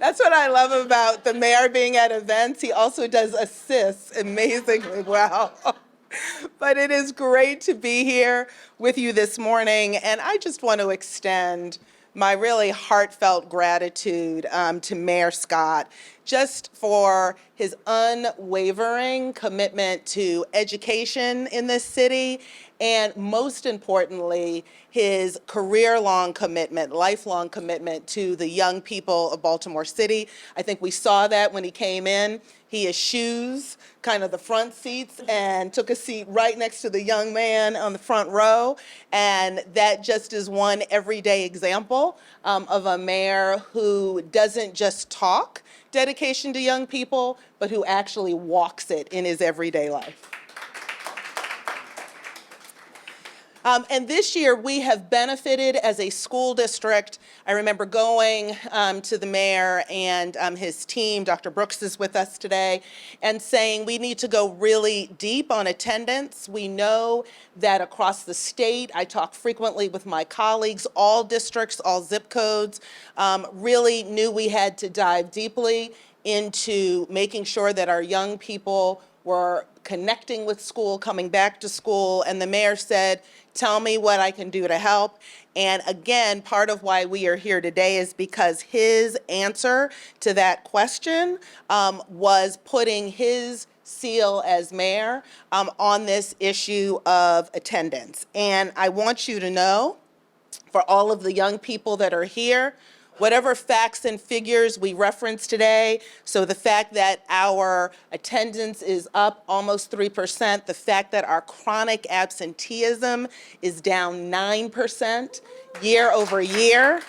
That's what I love about the mayor being at events. He also does assists amazingly well. But it is great to be here with you this morning, and I just want to extend my really heartfelt gratitude to Mayor Scott just for his unwavering commitment to education in this city, and most importantly, his career-long commitment, lifelong commitment to the young people of Baltimore City. I think we saw that when he came in. He eschews kind of the front seats and took a seat right next to the young man on the front row. And that just is one everyday example of a mayor who doesn't just talk dedication to young people, but who actually walks it in his everyday life. And this year, we have benefited as a school district. I remember going to the mayor and his team, Dr. Brooks is with us today, and saying we need to go really deep on attendance. We know that across the state, I talk frequently with my colleagues, all districts, all zip codes, really knew we had to dive deeply into making sure that our young people were connecting with school, coming back to school, and the mayor said, tell me what I can do to help. And again, part of why we are here today is because his answer to that question was putting his seal as mayor on this issue of attendance. And I want you to know, for all of the young people that are here, whatever facts and figures we reference today, so the fact that our attendance is up almost 3%, the fact that our chronic absenteeism is down 9% year over year,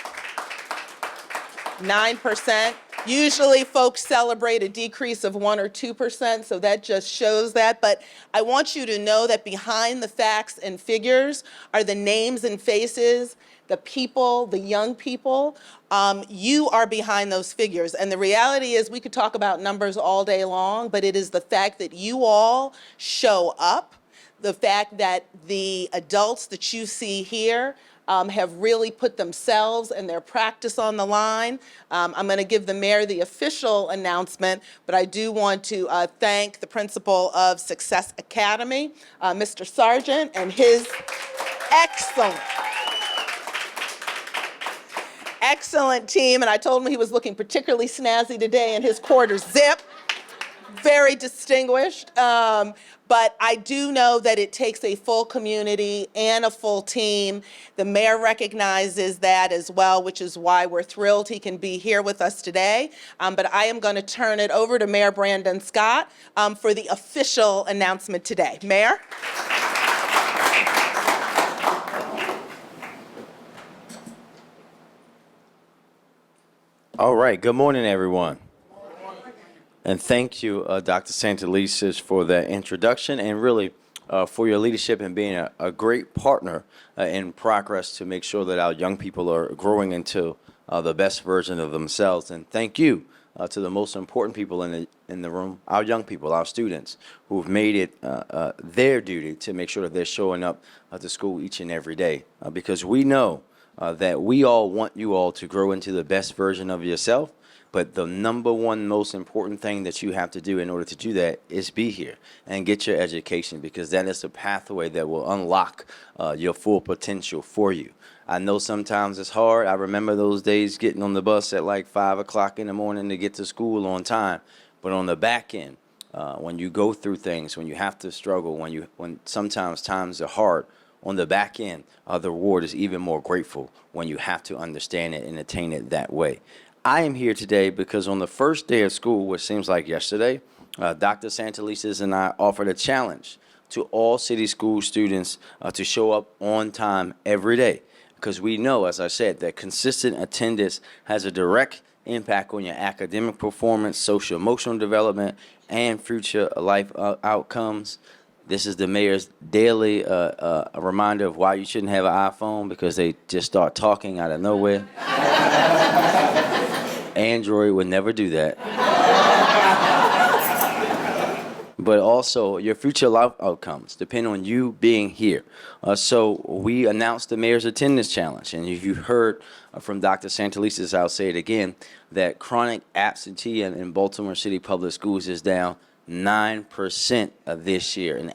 9%. Usually folks celebrate a decrease of 1 or 2%, so that just shows that. But I want you to know that behind the facts and figures are the names and faces, the people, the young people. You are behind those figures. And the reality is we could talk about numbers all day long, but it is the fact that you all show up, the fact that the adults that you see here have really put themselves and their practice on the line. I'm going to give the mayor the official announcement, but I do want to thank the principal of Success Academy, Mr. Sargent, and his excellent team. And I told him he was looking particularly snazzy today in his quarter zip. Very distinguished. But I do know that it takes a full community and a full team. The mayor recognizes that as well, which is why we're thrilled he can be here with us today. But I am going to turn it over to Mayor Brandon Scott for the official announcement today. Mayor? All right, good morning, everyone. And thank you, Dr. Santelises, for that introduction and really for your leadership and being a great partner in progress to make sure that our young people are growing into the best version of themselves. And thank you to the most important people in the room, our young people, our students, who have made it their duty to make sure that they're showing up to school each and every day. Because we know that we all want you all to grow into the best version of yourself. But the number one most important thing that you have to do in order to do that is be here and get your education, because that is the pathway that will unlock your full potential for you. I know sometimes it's hard. I remember those days getting on the bus at like 5 o'clock in the morning to get to school on time. But on the back end, when you go through things, when you have to struggle, when sometimes times are hard, on the back end, the reward is even more grateful when you have to understand it and attain it that way. I am here today because on the first day of school, which seems like yesterday, Dr. Santelises and I offered a challenge to all city school students to show up on time every day. Because we know, as I said, that consistent attendance has a direct impact on your academic performance, social emotional development, and future life outcomes. This is the mayor's daily a reminder of why you shouldn't have an iPhone, because they just start talking out of nowhere. Android would never do that. but also your future life outcomes depend on you being here. So we announced the Mayor's Attendance Challenge, and if you heard from Dr. Santelises, I'll say it again, that chronic absenteeism in Baltimore City Public Schools is down 9% this year, and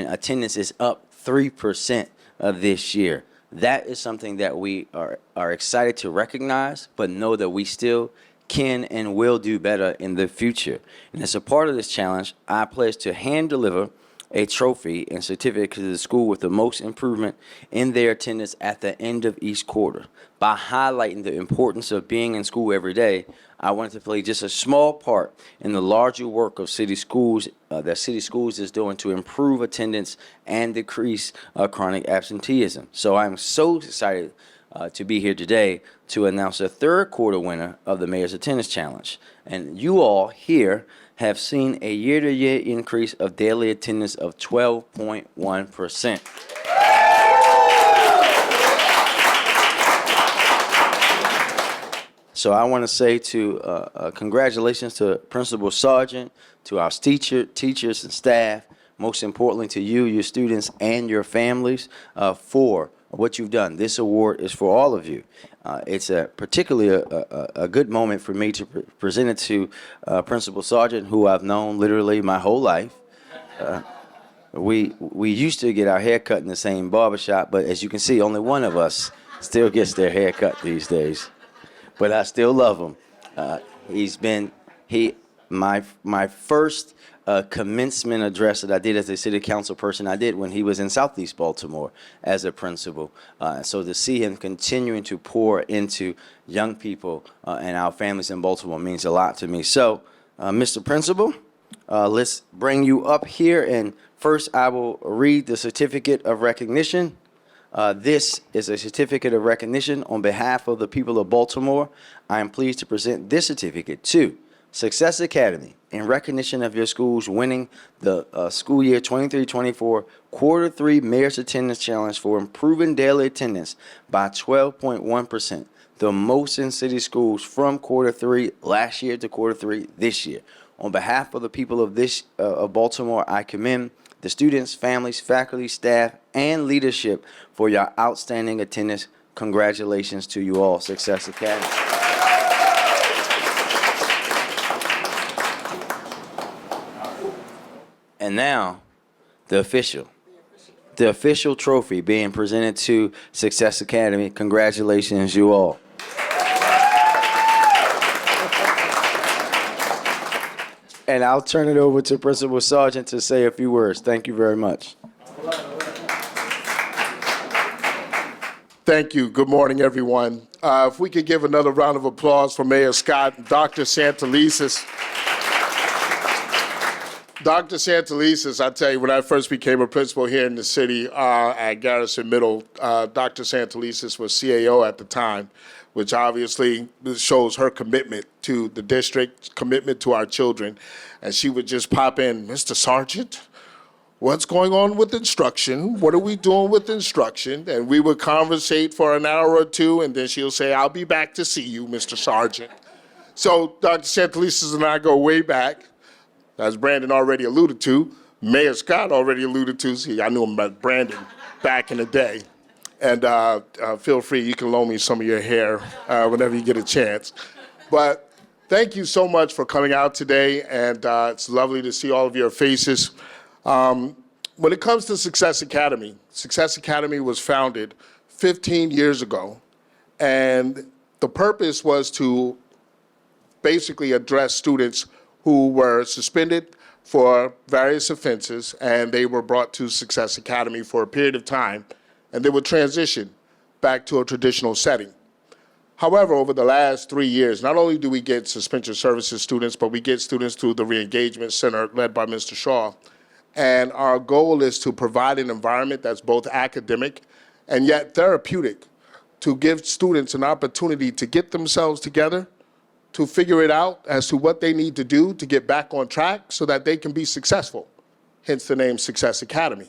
attendance is up 3% this year. That is something that we are excited to recognize, but know that we still can and will do better in the future. And as a part of this challenge, I pledge to hand deliver a trophy and certificate to the school with the most improvement in their attendance at the end of each quarter. By highlighting the importance of being in school every day, I wanted to play just a small part in the larger work of City Schools that City Schools is doing to improve attendance and decrease chronic absenteeism. So I'm so excited to be here today to announce the third quarter winner of the Mayor's Attendance Challenge. And you all here have seen a year-to-year increase of daily attendance of 12.1%. So I want to say congratulations to Principal Sargent, to our teachers and staff, most importantly to you, your students, and your families for what you've done. This award is for all of you. It's particularly a good moment for me to present it to Principal Sargent, who I've known literally my whole life. We used to get our hair cut in the same barbershop, but as you can see, only one of us still gets their hair cut these days. But I still love him. My first commencement address that I did as a city council person, I did when he was in Southeast Baltimore as a principal. So to see him continuing to pour into young people and our families in Baltimore means a lot to me. So, Mr. Principal, let's bring you up here, and first I will read the certificate of recognition. This is a certificate of recognition on behalf of the people of Baltimore. I am pleased to present this certificate to Success Academy in recognition of your schools winning the school year 23-24 Quarter 3 Mayor's Attendance Challenge for improving daily attendance by 12.1%, the most in city schools from Quarter 3 last year to Quarter 3 this year. On behalf of the people of Baltimore, I commend the students, families, faculty, staff, and leadership for your outstanding attendance. Congratulations to you all, Success Academy. And now, the official trophy being presented to Success Academy. Congratulations, you all. And I'll turn it over to Principal Sargent to say a few words. Thank you very much. Thank you. Good morning, everyone. If we could give another round of applause for Mayor Scott and Dr. Santelises. Dr. Santelises, I tell you, when I first became a principal here in the city at Garrison Middle, Dr. Santelises was CAO at the time, which obviously shows her commitment to the district, commitment to our children. And she would just pop in, Mr. Sargent, what's going on with instruction? What are we doing with instruction? And we would conversate for an hour or two, and then she'll say, I'll be back to see you, Mr. Sargent. So Dr. Santelises and I go way back. As Brandon already alluded to, Mayor Scott already alluded to. See, I knew him about Brandon back in the day. And feel free, you can loan me some of your hair whenever you get a chance. But thank you so much for coming out today, and it's lovely to see all of your faces. When it comes to Success Academy was founded 15 years ago, and the purpose was to basically address students who were suspended for various offenses, and they were brought to Success Academy for a period of time, and they would transition back to a traditional setting. However, over the last 3 years, not only do we get suspension services students, but we get students through the Re-Engagement Center led by Mr. Shaw. And our goal is to provide an environment that's both academic and yet therapeutic, to give students an opportunity to get themselves together, to figure it out as to what they need to do to get back on track so that they can be successful, hence the name Success Academy.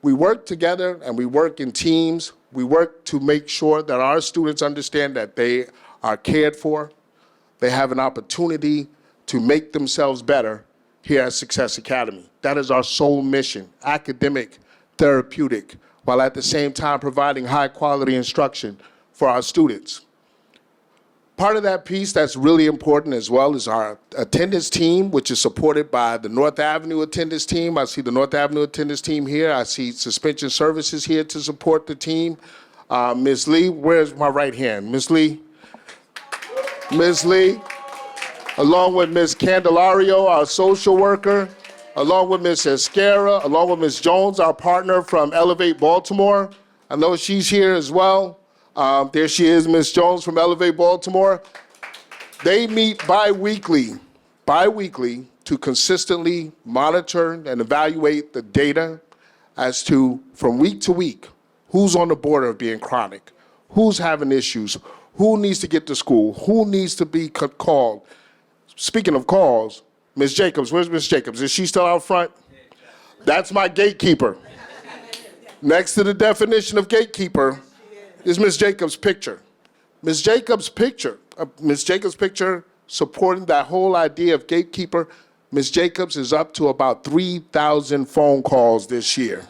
We work together and we work in teams. We work to make sure that our students understand that they are cared for, they have an opportunity to make themselves better, here at Success Academy. That is our sole mission, academic, therapeutic, while at the same time providing high-quality instruction for our students. Part of that piece that's really important as well is our attendance team, which is supported by the North Avenue attendance team. I see the North Avenue attendance team here. I see suspension services here to support the team. Ms. Lee, where's my right hand? Ms. Lee? Ms. Lee, along with Ms. Candelario, our social worker, along with Ms. Esquera, along with Ms. Jones, our partner from Elevate Baltimore. I know she's here as well. There she is, Ms. Jones from Elevate Baltimore. They meet bi-weekly to consistently monitor and evaluate the data as to, from week to week, who's on the border of being chronic, who's having issues, who needs to get to school, who needs to be called. Speaking of calls, Ms. Jacobs, where's Ms. Jacobs? Is she still out front? That's my gatekeeper. Next to the definition of gatekeeper is Ms. Jacobs' picture. Ms. Jacobs' picture supporting that whole idea of gatekeeper. Ms. Jacobs is up to about 3,000 phone calls this year.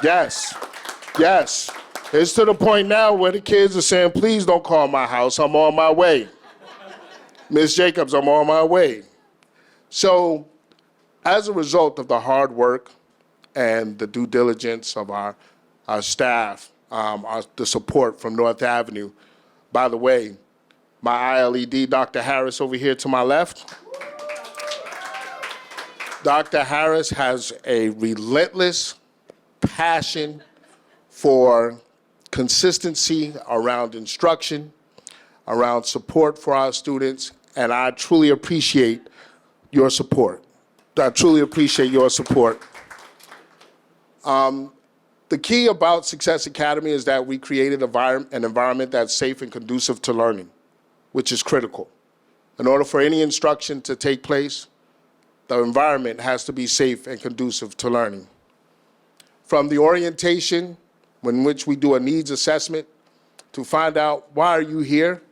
Yes. It's to the point now where the kids are saying, please don't call my house, I'm on my way. Ms. Jacobs, I'm on my way. So as a result of the hard work and the due diligence of our staff, the support from North Avenue. By the way, my ILED, Dr. Harris over here to my left. Dr. Harris has a relentless passion for consistency around instruction, around support for our students, and I truly appreciate your support. I truly appreciate your support. The key about Success Academy is that we created an environment that's safe and conducive to learning, which is critical. In order for any instruction to take place, the environment has to be safe and conducive to learning. From the orientation, in which we do a needs assessment to find out why are you here,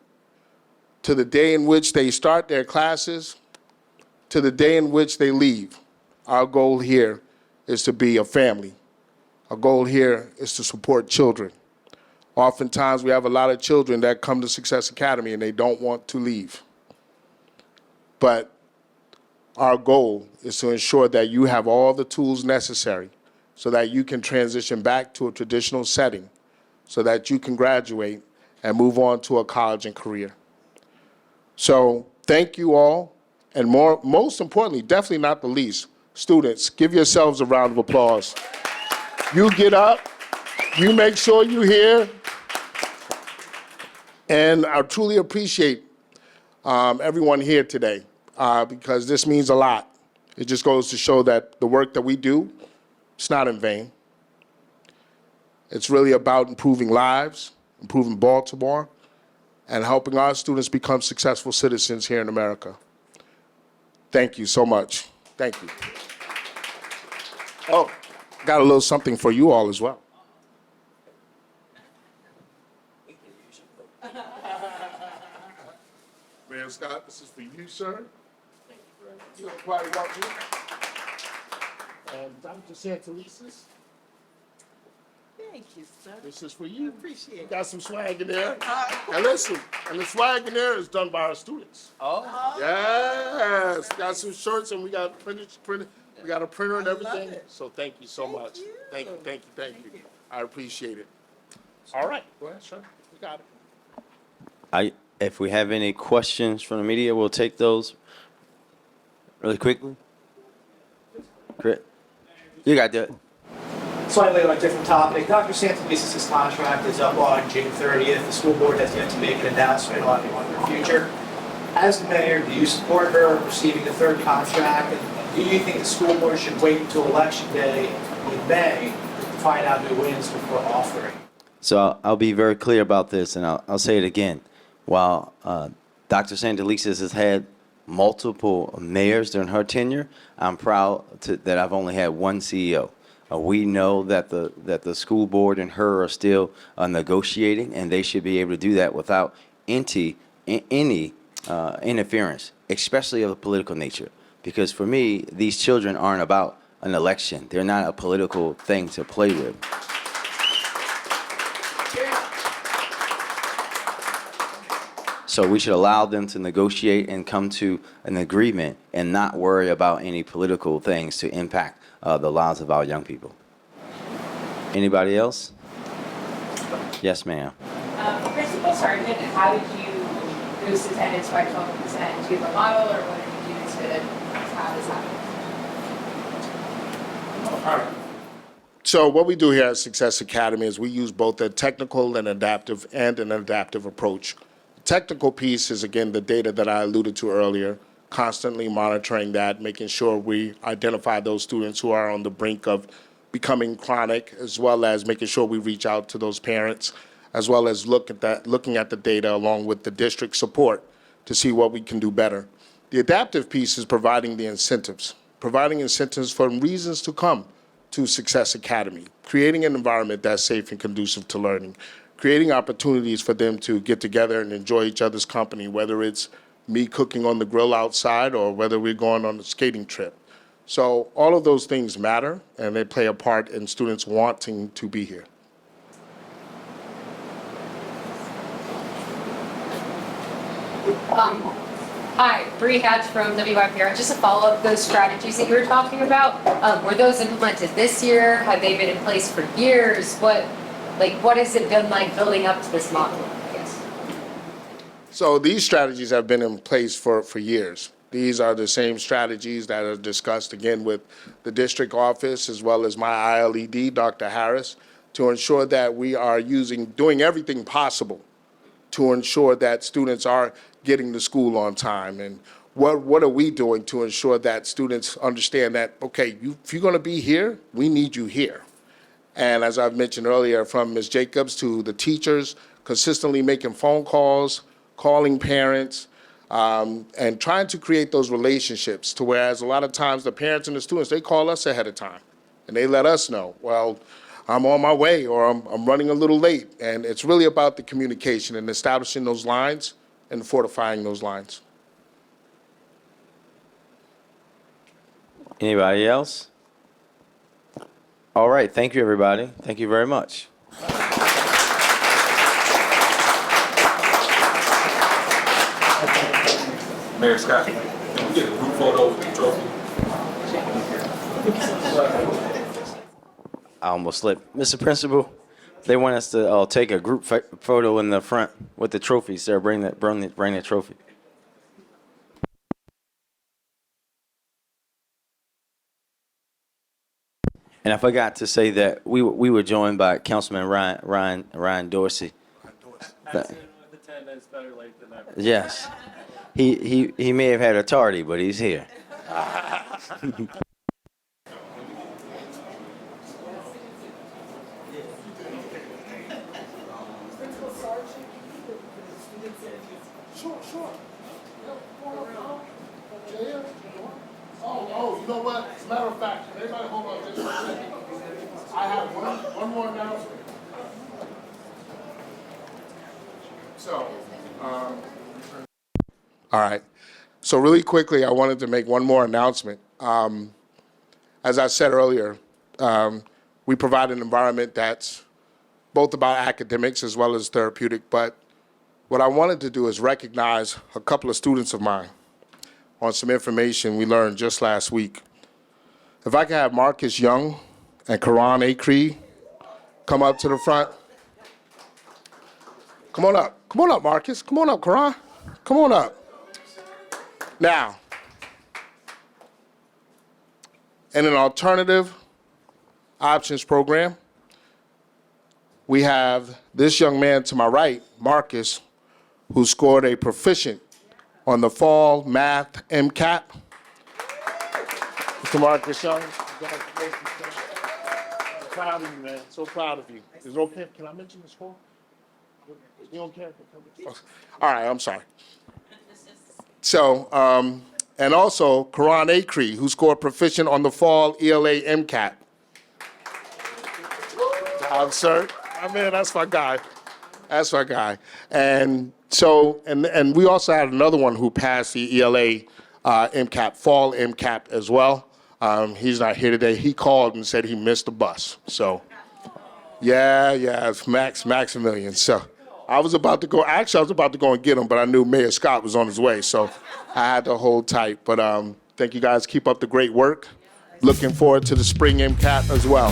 to the day in which they start their classes, to the day in which they leave. Our goal here is to be a family. Our goal here is to support children. Oftentimes, we have a lot of children that come to Success Academy and they don't want to leave. But our goal is to ensure that you have all the tools necessary so that you can transition back to a traditional setting, so that you can graduate and move on to a college and career. So thank you all, and most importantly, definitely not the least, students, give yourselves a round of applause. You get up, you make sure you're here, and I truly appreciate everyone here today because this means a lot. It just goes to show that the work that we do, it's not in vain. It's really about improving lives, improving Baltimore, and helping our students become successful citizens here in America. Thank you so much. Thank you. Oh, got a little something for you all as well. Mayor Scott, this is for you, sir. Thank you very much. You're quite welcome. And Dr. Santelises, Thank you, sir. this is for you. Appreciate it. You got some swag in there. And listen, and the swag in there is done by our students. Oh. Yes, got some shirts and we got printed. We got a printer and everything. it. So thank you so much. you. Thank you. I appreciate it. All right, go ahead, sir. You got it. If we have any questions from the media, we'll take those really quickly. Great. You got that. Slightly on a different topic, Dr. Santelises' contract is up on June 30th. The school board has yet to make an announcement on the future. As the mayor, do you support her receiving the third contract? And do you think the school board should wait until election day in May to find out who wins before offering? So I'll be very clear about this, and I'll say it again. While Dr. Santelises has had multiple mayors during her tenure, I'm proud that I've only had one CEO. We know that the school board and her are still negotiating, and they should be able to do that without any interference, especially of a political nature. Because for me, these children aren't about an election. They're not a political thing to play with. So we should allow them to negotiate and come to an agreement and not worry about any political things to impact the lives of our young people. Anybody else? Yes, ma'am. Principal Sergeant, how did you boost attendance by 12%? Do you have a model, or what did you do to have this happen? So what we do here at Success Academy is we use both a technical and an adaptive approach. The technical piece is, again, the data that I alluded to earlier, constantly monitoring that, making sure we identify those students who are on the brink of becoming chronic, as well as making sure we reach out to those parents, as well as looking at the data along with the district support to see what we can do better. The adaptive piece is providing the incentives for reasons to come to Success Academy, creating an environment that's safe and conducive to learning, creating opportunities for them to get together and enjoy each other's company, whether it's me cooking on the grill outside or whether we're going on a skating trip. So all of those things matter, and they play a part in students wanting to be here. Hi, Bree Hatch from WYPR. Just to follow up those strategies that you were talking about, were those implemented this year? Have they been in place for years? What has it been like building up to this model, I guess? So these strategies have been in place for years. These are the same strategies that are discussed, again, with the district office as well as my ILED, Dr. Harris, to ensure that we are doing everything possible to ensure that students are getting to school on time. And what are we doing to ensure that students understand that, okay, if you're going to be here, we need you here. And as I've mentioned earlier, from Ms. Jacobs to the teachers, consistently making phone calls, calling parents, and trying to create those relationships to whereas a lot of times the parents and the students, they call us ahead of time and they let us know, well, I'm on my way or I'm running a little late. And it's really about the communication and establishing those lines and fortifying those lines. Anybody else? All right, thank you, everybody. Thank you very much. Mayor Scott, can we get a group photo with the trophy? I almost slipped. Mr. Principal, they want us to take a group photo in the front with the trophy, sir. Bring the trophy. And I forgot to say that we were joined by Councilman Ryan Dorsey. Attendance better late than never. Yes. He may have had a tardy, but he's here. Sure. Oh, you know what? As a matter of fact, everybody hold on just a second. I have one more announcement. So, all right. So really quickly, I wanted to make one more announcement. As I said earlier, we provide an environment that's both about academics as well as therapeutic, but what I wanted to do is recognize a couple of students of mine on some information we learned just last week. If I could have Marcus Young and Karan Acree come up to the front. Come on up, Marcus. Come on up, Karan. Come on up. Now, in an alternative options program, we have this young man to my right, Marcus, who scored a proficient on the fall math MCAT. Mr. Marcus Young, congratulations. I'm proud of you, man. So proud of you. Is it okay? Can I mention the score? You don't care? All right, I'm sorry. So, and also Karan Acree, who scored proficient on the fall ELA MCAT. I'm sir. I mean, that's my guy. That's my guy. And so, and we also had another one who passed the ELA MCAP, fall MCAP as well. He's not here today. He called and said he missed the bus. So, yeah, it's Maximilian. So I was about to go and get him, but I knew Mayor Scott was on his way, so I had to hold tight. But thank you guys. Keep up the great work. Looking forward to the spring MCAP as well.